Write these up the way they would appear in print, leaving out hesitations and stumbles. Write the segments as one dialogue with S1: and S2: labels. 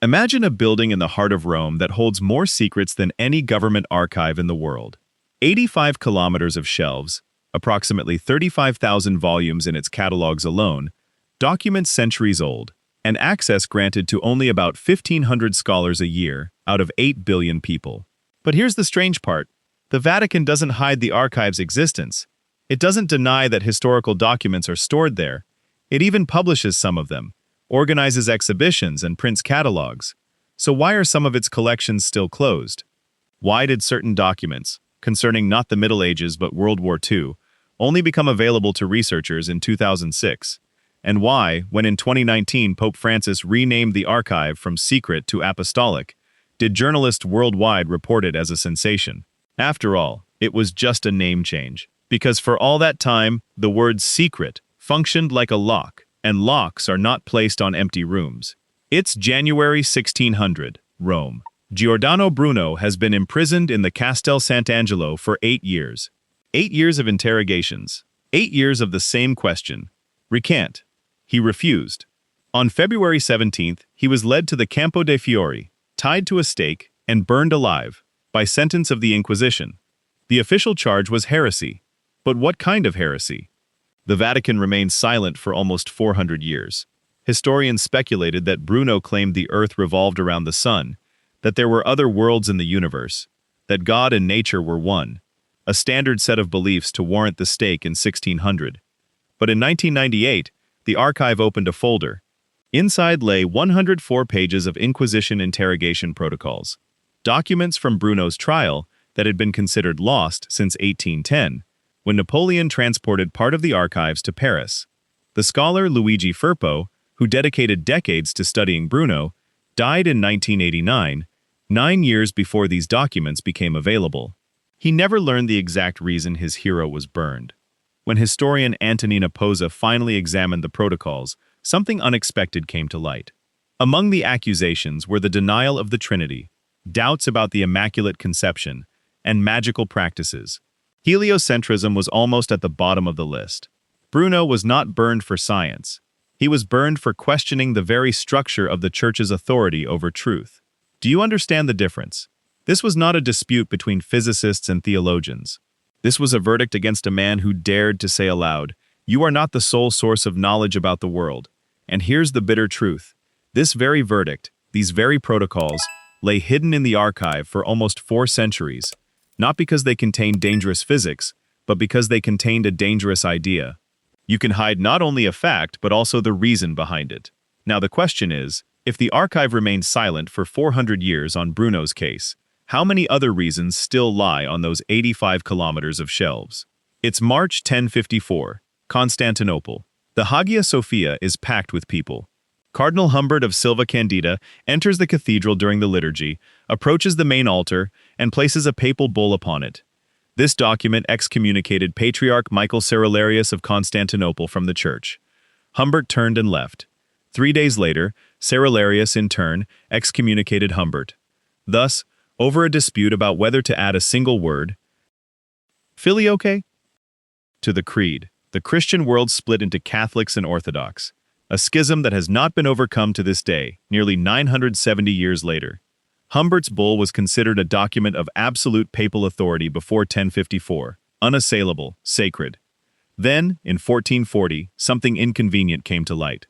S1: Imagine a building in the heart of Rome that holds more secrets than any government archive in the world. 85 kilometers of shelves, approximately 35,000 volumes in its catalogs alone, documents centuries old, and access granted to only about 1,500 scholars a year out of 8 billion people. But here's the strange part. The Vatican doesn't hide the archive's existence. It doesn't deny that historical documents are stored there. It even publishes some of them, organizes exhibitions, and prints catalogs. So why are some of its collections still closed? Why did certain documents, concerning not the Middle Ages but World War II, only become available to researchers in 2006? And why, when in 2019 Pope Francis renamed the archive from secret to apostolic, did journalists worldwide report it as a sensation? After all, it was just a name change. Because for all that time, the word secret functioned like a lock, and locks are not placed on empty rooms. It's January 1600, Rome. Giordano Bruno has been imprisoned in the Castel Sant'Angelo for 8 years. 8 years of interrogations. 8 years of the same question. Recant. He refused. On February 17th, he was led to the Campo dei Fiori, tied to a stake, and burned alive, by sentence of the Inquisition. The official charge was heresy. But what kind of heresy? The Vatican remained silent for almost 400 years. Historians speculated that Bruno claimed the earth revolved around the sun, that there were other worlds in the universe, that God and nature were one, a standard set of beliefs to warrant the stake in 1600. But in 1998, the archive opened a folder. Inside lay 104 pages of Inquisition interrogation protocols, documents from Bruno's trial that had been considered lost since 1810, when Napoleon transported part of the archives to Paris. The scholar Luigi Firpo, who dedicated decades to studying Bruno, died in 1989, 9 years before these documents became available. He never learned the exact reason his hero was burned. When historian Antonina Pozza finally examined the protocols, something unexpected came to light. Among the accusations were the denial of the Trinity, doubts about the Immaculate Conception, and magical practices. Heliocentrism was almost at the bottom of the list. Bruno was not burned for science. He was burned for questioning the very structure of the Church's authority over truth. Do you understand the difference? This was not a dispute between physicists and theologians. This was a verdict against a man who dared to say aloud, "You are not the sole source of knowledge about the world." And here's the bitter truth. This very verdict, these very protocols, lay hidden in the archive for almost 4 centuries, not because they contained dangerous physics, but because they contained a dangerous idea. You can hide not only a fact, but also the reason behind it. Now the question is, if the archive remained silent for 400 years on Bruno's case, how many other reasons still lie on those 85 kilometers of shelves? It's March 1054, Constantinople. The Hagia Sophia is packed with people. Cardinal Humbert of Silva Candida enters the cathedral during the liturgy, approaches the main altar, and places a papal bull upon it. This document excommunicated Patriarch Michael Cerularius of Constantinople from the church. Humbert turned and left. 3 days later, Cerularius, in turn, excommunicated Humbert. Thus, over a dispute about whether to add a single word, filioque, to the creed, the Christian world split into Catholics and Orthodox, a schism that has not been overcome to this day, nearly 970 years later. Humbert's bull was considered a document of absolute papal authority before 1054, unassailable, sacred. Then, in 1440, something inconvenient came to light.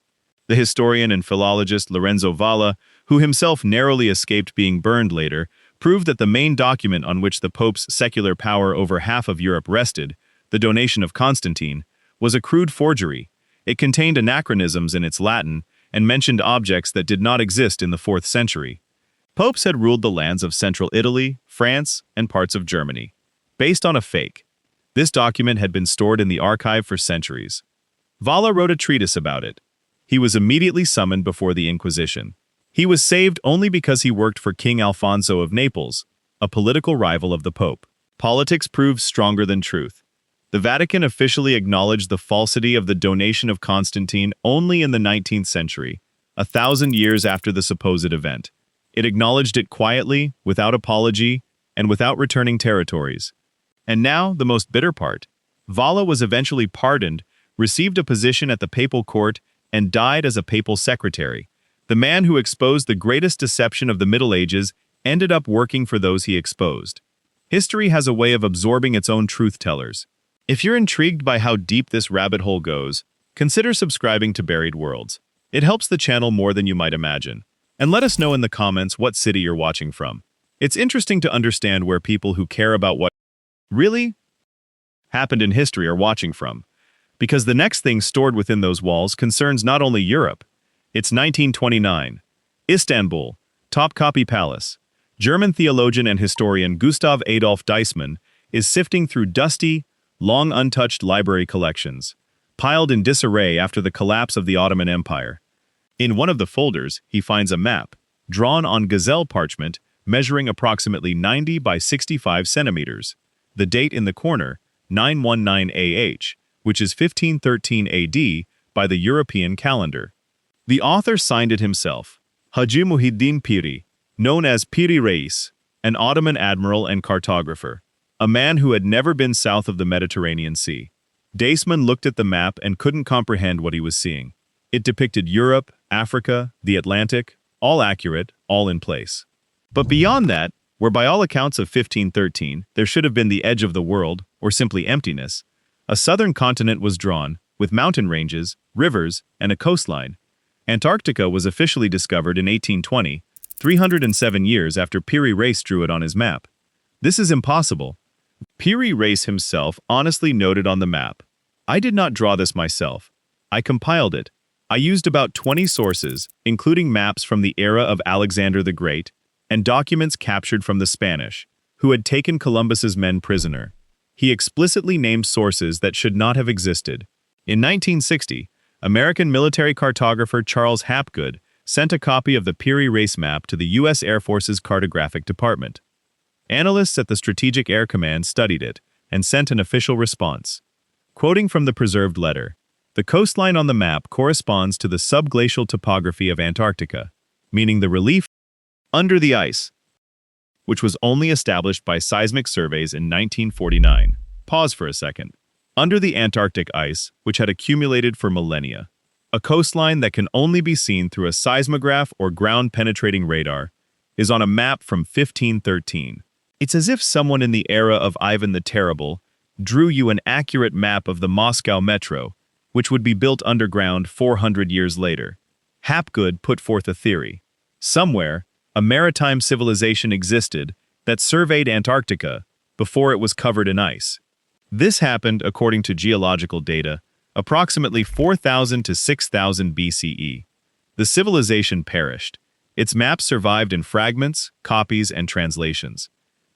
S1: The historian and philologist Lorenzo Valla, who himself narrowly escaped being burned later, proved that the main document on which the Pope's secular power over half of Europe rested, the donation of Constantine, was a crude forgery. It contained anachronisms in its Latin and mentioned objects that did not exist in the 4th century. Popes had ruled the lands of central Italy, France, and parts of Germany, based on a fake. This document had been stored in the archive for centuries. Valla wrote a treatise about it. He was immediately summoned before the Inquisition. He was saved only because he worked for King Alfonso of Naples, a political rival of the Pope. Politics proved stronger than truth. The Vatican officially acknowledged the falsity of the donation of Constantine only in the 19th century, 1,000 years after the supposed event. It acknowledged it quietly, without apology, and without returning territories. And now, the most bitter part. Valla was eventually pardoned, received a position at the papal court, and died as a papal secretary. The man who exposed the greatest deception of the Middle Ages ended up working for those he exposed. History has a way of absorbing its own truth-tellers. If you're intrigued by how deep this rabbit hole goes, consider subscribing to Buried Worlds. It helps the channel more than you might imagine. And let us know in the comments what city you're watching from. It's interesting to understand where people who care about what really happened in history are watching from. Because the next thing stored within those walls concerns not only Europe. It's 1929. Istanbul, Topkapi Palace. German theologian and historian Gustav Adolf Deissmann is sifting through dusty, long untouched library collections, piled in disarray after the collapse of the Ottoman Empire. In one of the folders, he finds a map, drawn on gazelle parchment, measuring approximately 90 by 65 centimeters. The date in the corner, 919 AH, which is 1513 AD by the European calendar. The author signed it himself, Haji Muhyiddin Piri, known as Piri Reis, an Ottoman admiral and cartographer, a man who had never been south of the Mediterranean Sea. Deissmann looked at the map and couldn't comprehend what he was seeing. It depicted Europe, Africa, the Atlantic, all accurate, all in place. But beyond that, where by all accounts of 1513 there should have been the edge of the world, or simply emptiness, a southern continent was drawn, with mountain ranges, rivers, and a coastline. Antarctica was officially discovered in 1820, 307 years after Piri Reis drew it on his map. This is impossible. Piri Reis himself honestly noted on the map, "I did not draw this myself. I compiled it. I used about 20 sources, including maps from the era of Alexander the Great, and documents captured from the Spanish, who had taken Columbus's men prisoner." He explicitly named sources that should not have existed. In 1960, American military cartographer Charles Hapgood sent a copy of the Piri Reis map to the U.S. Air Force's Cartographic Department. Analysts at the Strategic Air Command studied it and sent an official response. Quoting from the preserved letter, "The coastline on the map corresponds to the subglacial topography of Antarctica, meaning the relief under the ice, which was only established by seismic surveys in 1949. Pause for a second. Under the Antarctic ice, which had accumulated for millennia. A coastline that can only be seen through a seismograph or ground-penetrating radar is on a map from 1513. It's as if someone in the era of Ivan the Terrible drew you an accurate map of the Moscow metro, which would be built underground 400 years later. Hapgood put forth a theory. Somewhere, a maritime civilization existed that surveyed Antarctica before it was covered in ice. This happened, according to geological data, approximately 4,000 to 6,000 BCE. The civilization perished. Its maps survived in fragments, copies, and translations.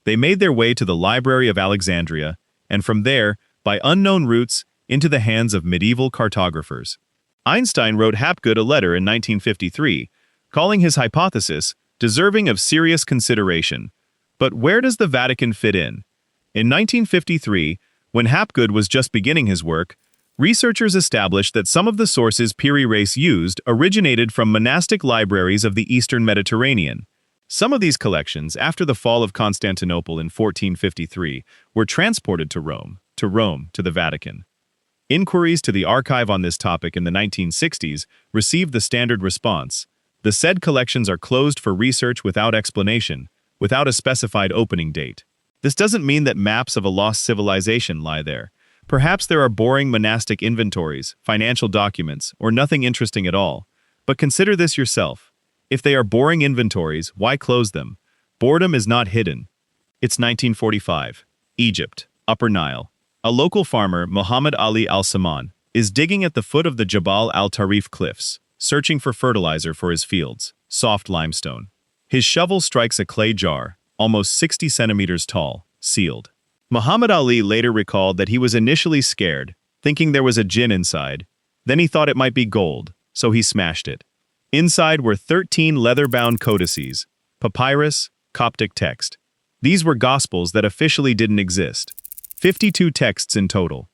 S1: They made their way to the Library of Alexandria, and from there, by unknown routes, into the hands of medieval cartographers. Einstein wrote Hapgood a letter in 1953, calling his hypothesis deserving of serious consideration. But where does the Vatican fit in? In 1953, when Hapgood was just beginning his work, researchers established that some of the sources Piri Reis used originated from monastic libraries of the Eastern Mediterranean. Some of these collections, after the fall of Constantinople in 1453, were transported to Rome, to the Vatican. Inquiries to the archive on this topic in the 1960s received the standard response. The said collections are closed for research without explanation, without a specified opening date. This doesn't mean that maps of a lost civilization lie there. Perhaps there are boring monastic inventories, financial documents, or nothing interesting at all. But consider this yourself. If they are boring inventories, why close them? Boredom is not hidden. It's 1945. Egypt, Upper Nile. A local farmer, Muhammad Ali al-Saman, is digging at the foot of the Jabal al-Tarif cliffs, searching for fertilizer for his fields, soft limestone. His shovel strikes a clay jar, almost 60 centimeters tall, sealed. Muhammad Ali later recalled that he was initially scared, thinking there was a jinn inside. Then he thought it might be gold, so he smashed it. Inside were 13 leather-bound codices, papyrus, Coptic text. These were Gospels that officially didn't exist. 52 texts in total.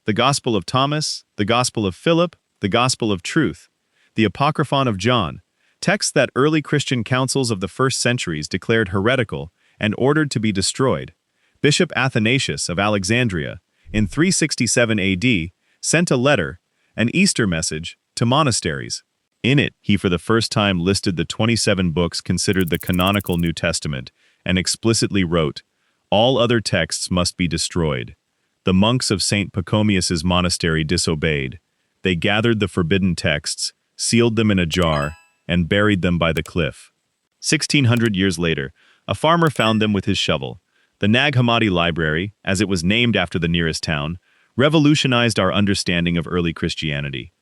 S1: The Gospel of Thomas, the Gospel of Philip, the Gospel of Truth, the Apocryphon of John, texts that early Christian councils of the first centuries declared heretical and ordered to be destroyed. Bishop Athanasius of Alexandria, in 367 AD, sent a letter, an Easter message, to monasteries. In it, he for the first time listed the 27 books considered the canonical New Testament and explicitly wrote, "All other texts must be destroyed." The monks of St. Pachomius's monastery disobeyed. They gathered the forbidden texts, sealed them in a jar, and buried them by the cliff. 1600 years later, a farmer found them with his shovel. The Nag Hammadi Library, as it was named after the nearest town, revolutionized our understanding of early Christianity.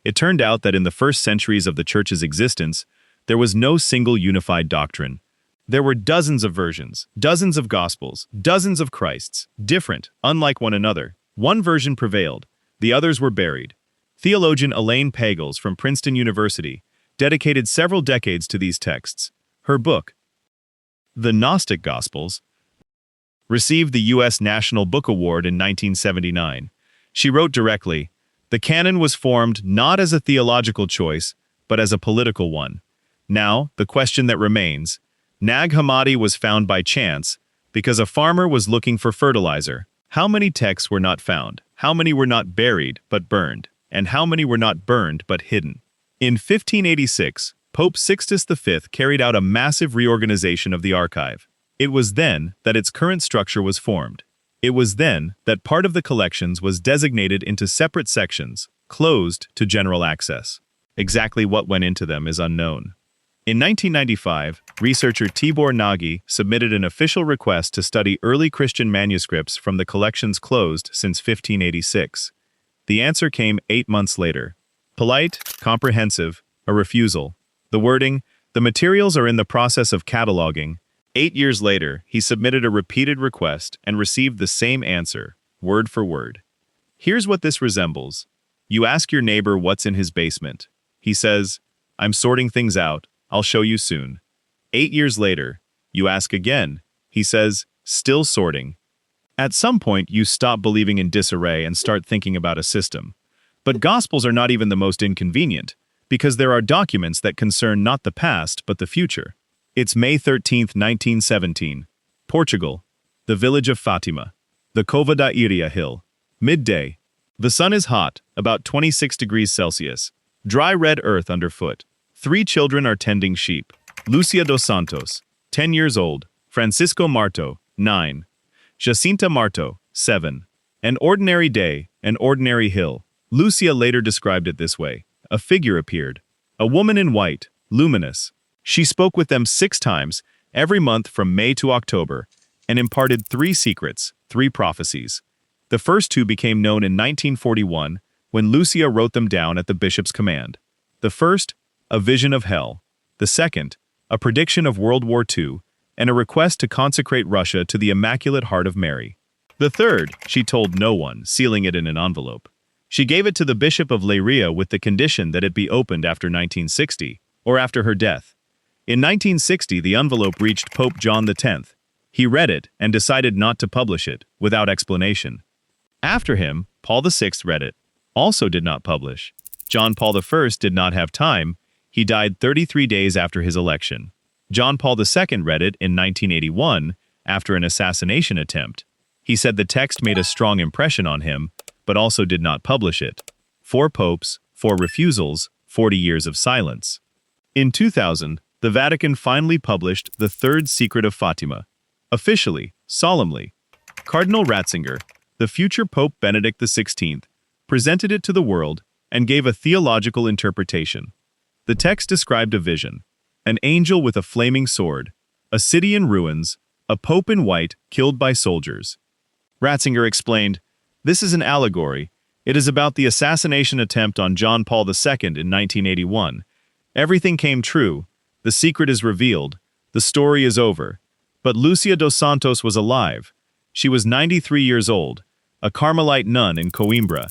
S1: It turned out that in the first centuries of the Church's existence, there was no single unified doctrine. There were dozens of versions, dozens of Gospels, dozens of Christs, different, unlike one another. One version prevailed, the others were buried. Theologian Elaine Pagels from Princeton University dedicated several decades to these texts. Her book, The Gnostic Gospels, received the U.S. National Book Award in 1979. She wrote directly, "The canon was formed not as a theological choice, but as a political one. Now, the question that remains, Nag Hammadi was found by chance because a farmer was looking for fertilizer. How many texts were not found? How many were not buried but burned? And how many were not burned but hidden?" In 1586, Pope Sixtus V carried out a massive reorganization of the archive. It was then that its current structure was formed. It was then that part of the collections was designated into separate sections, closed to general access. Exactly what went into them is unknown. In 1995, researcher Tibor Nagy submitted an official request to study early Christian manuscripts from the collections closed since 1586. The answer came 8 months later. Polite, comprehensive, a refusal. The wording, "The materials are in the process of cataloging." 8 years later, he submitted a repeated request and received the same answer, word for word. Here's what this resembles. You ask your neighbor what's in his basement. He says, "I'm sorting things out. I'll show you soon." 8 years later, you ask again. He says, "Still sorting." At some point, you stop believing in disarray and start thinking about a system. But Gospels are not even the most inconvenient, because there are documents that concern not the past but the future. It's May 13, 1917. Portugal. The village of Fatima. The Cova da Iria hill. Midday. The sun is hot, about 26 degrees Celsius. Dry red earth underfoot. 3 children are tending sheep. Lucia dos Santos, 10 years old. Francisco Marto, 9. Jacinta Marto, 7. An ordinary day, an ordinary hill. Lucia later described it this way. A figure appeared. A woman in white, luminous. She spoke with them 6 times, every month from May to October, and imparted 3 secrets, 3 prophecies. The first 2 became known in 1941, when Lucia wrote them down at the bishop's command. The first, a vision of hell. The second, a prediction of World War II, and a request to consecrate Russia to the Immaculate Heart of Mary. The third, she told no one, sealing it in an envelope. She gave it to the Bishop of Leiria with the condition that it be opened after 1960, or after her death. In 1960, the envelope reached Pope John X. He read it and decided not to publish it, without explanation. After him, Paul VI read it, also did not publish. John Paul I did not have time. He died 33 days after his election. John Paul II read it in 1981, after an assassination attempt. He said the text made a strong impression on him, but also did not publish it. 4 popes, 4 refusals, 40 years of silence. In 2000, the Vatican finally published the Third Secret of Fatima. Officially, solemnly. Cardinal Ratzinger, the future Pope Benedict XVI, presented it to the world and gave a theological interpretation. The text described a vision. An angel with a flaming sword, a city in ruins, a pope in white killed by soldiers. Ratzinger explained, "This is an allegory. It is about the assassination attempt on John Paul II in 1981. Everything came true. The secret is revealed. The story is over. But Lucia dos Santos was alive. She was 93 years old, a Carmelite nun in Coimbra."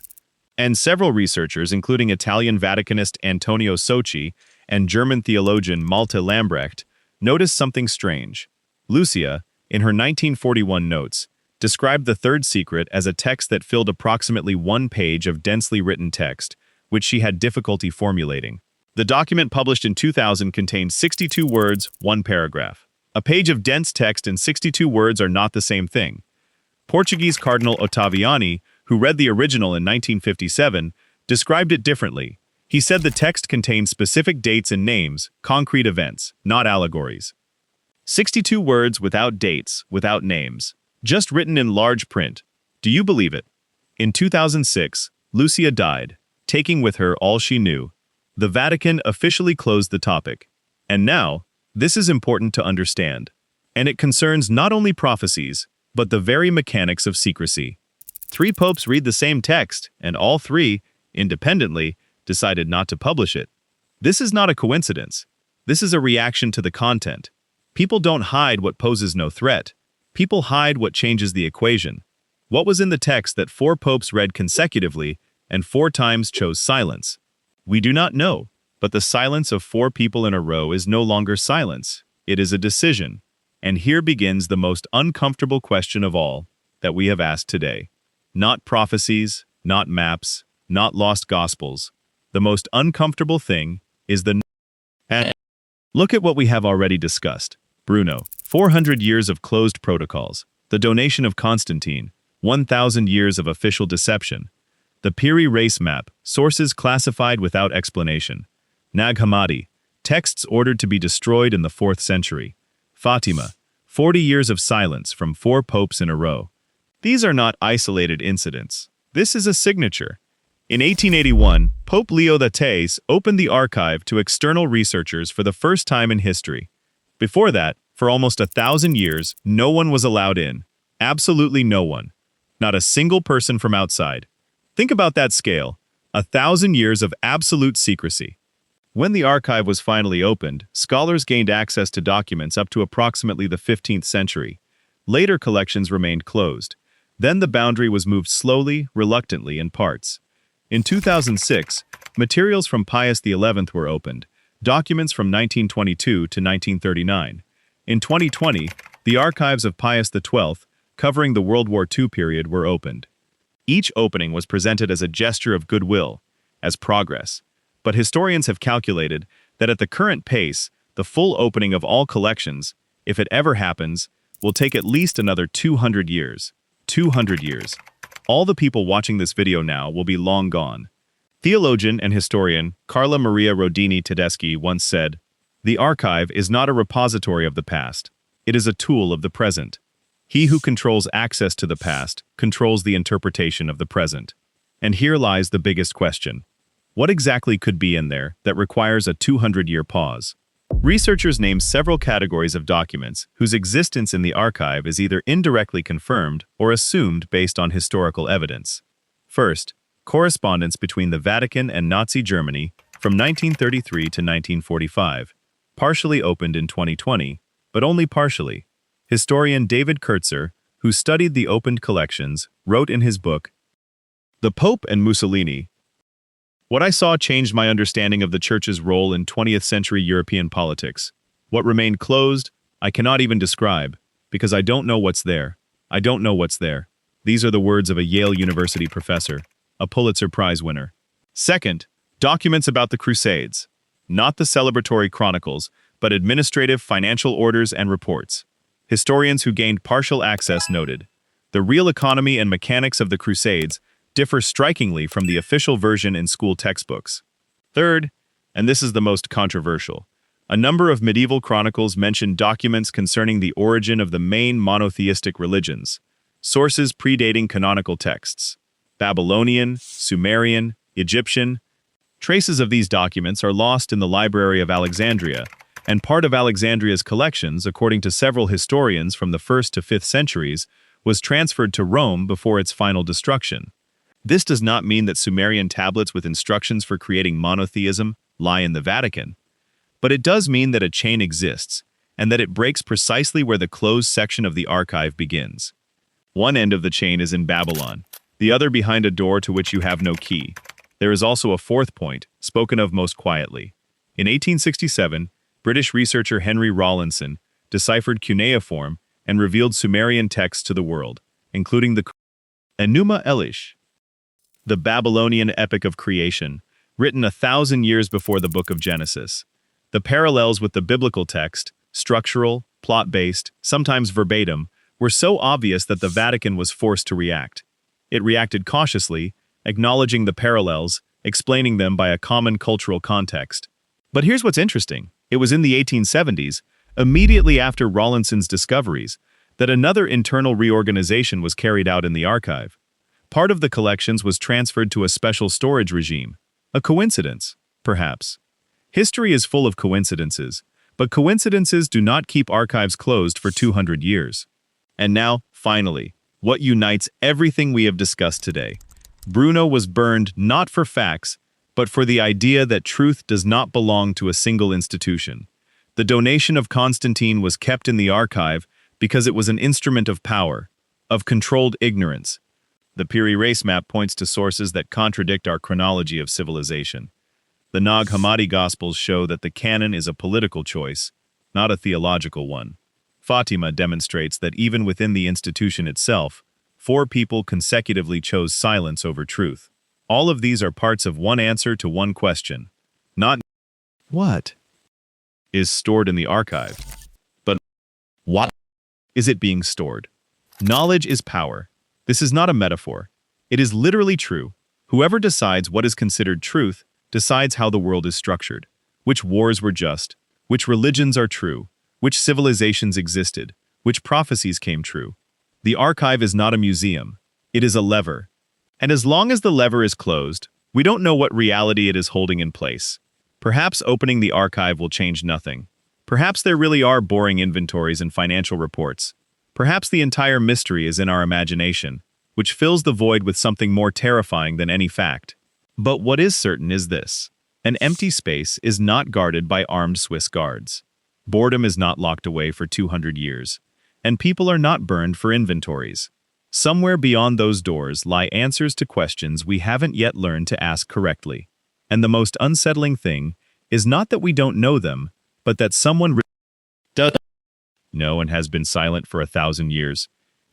S1: And several researchers, including Italian Vaticanist Antonio Socci and German theologian Malte Lambrecht, noticed something strange. Lucia, in her 1941 notes, described the third secret as a text that filled approximately 1 page of densely written text, which she had difficulty formulating. The document published in 2000 contained 62 words, 1 paragraph. A page of dense text and 62 words are not the same thing. Portuguese Cardinal Ottaviani, who read the original in 1957, described it differently. He said the text contained specific dates and names, concrete events, not allegories. 62 words without dates, without names, just written in large print. Do you believe it? In 2006, Lucia died, taking with her all she knew. The Vatican officially closed the topic. And now, this is important to understand. And it concerns not only prophecies, but the very mechanics of secrecy. 3 popes read the same text, and all 3, independently, decided not to publish it. This is not a coincidence. This is a reaction to the content. People don't hide what poses no threat. People hide what changes the equation. What was in the text that 4 popes read consecutively and 4 times chose silence? We do not know, but the silence of 4 people in a row is no longer silence. It is a decision. And here begins the most uncomfortable question of all that we have asked today. Not prophecies, not maps, not lost gospels. The most uncomfortable thing is the... And look at what we have already discussed. Bruno, 400 years of closed protocols. The donation of Constantine, 1,000 years of official deception. The Piri race map, sources classified without explanation. Nag Hammadi, texts ordered to be destroyed in the 4th century. Fatima, 40 years of silence from 4 popes in a row. These are not isolated incidents. This is a signature. In 1881, Pope Leo X opened the archive to external researchers for the first time in history. Before that, for almost 1,000 years, no one was allowed in. Absolutely no one. Not a single person from outside. Think about that scale. 1,000 years of absolute secrecy. When the archive was finally opened, scholars gained access to documents up to approximately the 15th century. Later collections remained closed. Then the boundary was moved slowly, reluctantly, in parts. In 2006, materials from Pius XI were opened, documents from 1922 to 1939. In 2020, the archives of Pius XII, covering the World War II period, were opened. Each opening was presented as a gesture of goodwill, as progress. But historians have calculated that at the current pace, the full opening of all collections, if it ever happens, will take at least another 200 years. 200 years. All the people watching this video now will be long gone. Theologian and historian Carla Maria Rodini Tedeschi once said, "The archive is not a repository of the past. It is a tool of the present. He who controls access to the past controls the interpretation of the present." And here lies the biggest question. What exactly could be in there that requires a 200-year pause? Researchers name several categories of documents whose existence in the archive is either indirectly confirmed or assumed based on historical evidence. First, correspondence between the Vatican and Nazi Germany from 1933 to 1945, partially opened in 2020, but only partially. Historian David Kurtzer, who studied the opened collections, wrote in his book, "The Pope and Mussolini. What I saw changed my understanding of the Church's role in 20th century European politics. What remained closed, I cannot even describe, because I don't know what's there. I don't know what's there." These are the words of a Yale University professor, a Pulitzer Prize winner. Second, documents about the Crusades. Not the celebratory chronicles, but administrative financial orders and reports. Historians who gained partial access noted, the real economy and mechanics of the Crusades differ strikingly from the official version in school textbooks. Third, and this is the most controversial, a number of medieval chronicles mention documents concerning the origin of the main monotheistic religions, sources predating canonical texts. Babylonian, Sumerian, Egyptian. Traces of these documents are lost in the Library of Alexandria, and part of Alexandria's collections, according to several historians from the 1st to 5th centuries, was transferred to Rome before its final destruction. This does not mean that Sumerian tablets with instructions for creating monotheism lie in the Vatican, but it does mean that a chain exists, and that it breaks precisely where the closed section of the archive begins. One end of the chain is in Babylon, the other behind a door to which you have no key. There is also a fourth point, spoken of most quietly. In 1867, British researcher Henry Rawlinson deciphered cuneiform and revealed Sumerian texts to the world, including the Enuma Elish, the Babylonian epic of creation, written 1,000 years before the book of Genesis. The parallels with the biblical text, structural, plot-based, sometimes verbatim, were so obvious that the Vatican was forced to react. It reacted cautiously, acknowledging the parallels, explaining them by a common cultural context. But here's what's interesting. It was in the 1870s, immediately after Rawlinson's discoveries, that another internal reorganization was carried out in the archive. Part of the collections was transferred to a special storage regime. A coincidence, perhaps. History is full of coincidences, but coincidences do not keep archives closed for 200 years. And now, finally, what unites everything we have discussed today. Bruno was burned not for facts, but for the idea that truth does not belong to a single institution. The donation of Constantine was kept in the archive because it was an instrument of power, of controlled ignorance. The Piri race map points to sources that contradict our chronology of civilization. The Nag Hammadi Gospels show that the canon is a political choice, not a theological one. Fatima demonstrates that even within the institution itself, 4 people consecutively chose silence over truth. All of these are parts of one answer to one question. Not what is stored in the archive, but what is it being stored? Knowledge is power. This is not a metaphor. It is literally true. Whoever decides what is considered truth decides how the world is structured, which wars were just, which religions are true, which civilizations existed, which prophecies came true. The archive is not a museum. It is a lever. And as long as the lever is closed, we don't know what reality it is holding in place. Perhaps opening the archive will change nothing. Perhaps there really are boring inventories and financial reports. Perhaps the entire mystery is in our imagination, which fills the void with something more terrifying than any fact. But what is certain is this: an empty space is not guarded by armed Swiss guards. Boredom is not locked away for 200 years, and people are not burned for inventories. Somewhere beyond those doors lie answers to questions we haven't yet learned to ask correctly. And the most unsettling thing is not that we don't know them, but that someone does know and has been silent for 1,000 years.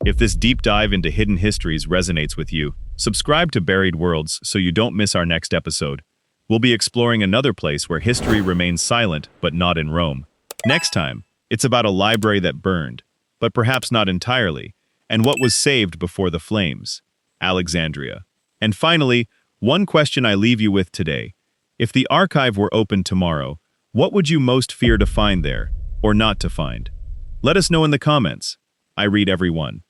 S1: If this deep dive into hidden histories resonates with you, subscribe to Buried Worlds so you don't miss our next episode. We'll be exploring another place where history remains silent, but not in Rome. Next time, it's about a library that burned, but perhaps not entirely, and what was saved before the flames: Alexandria. And finally, one question I leave you with today. If the archive were open tomorrow, what would you most fear to find there, or not to find? Let us know in the comments. I read every one.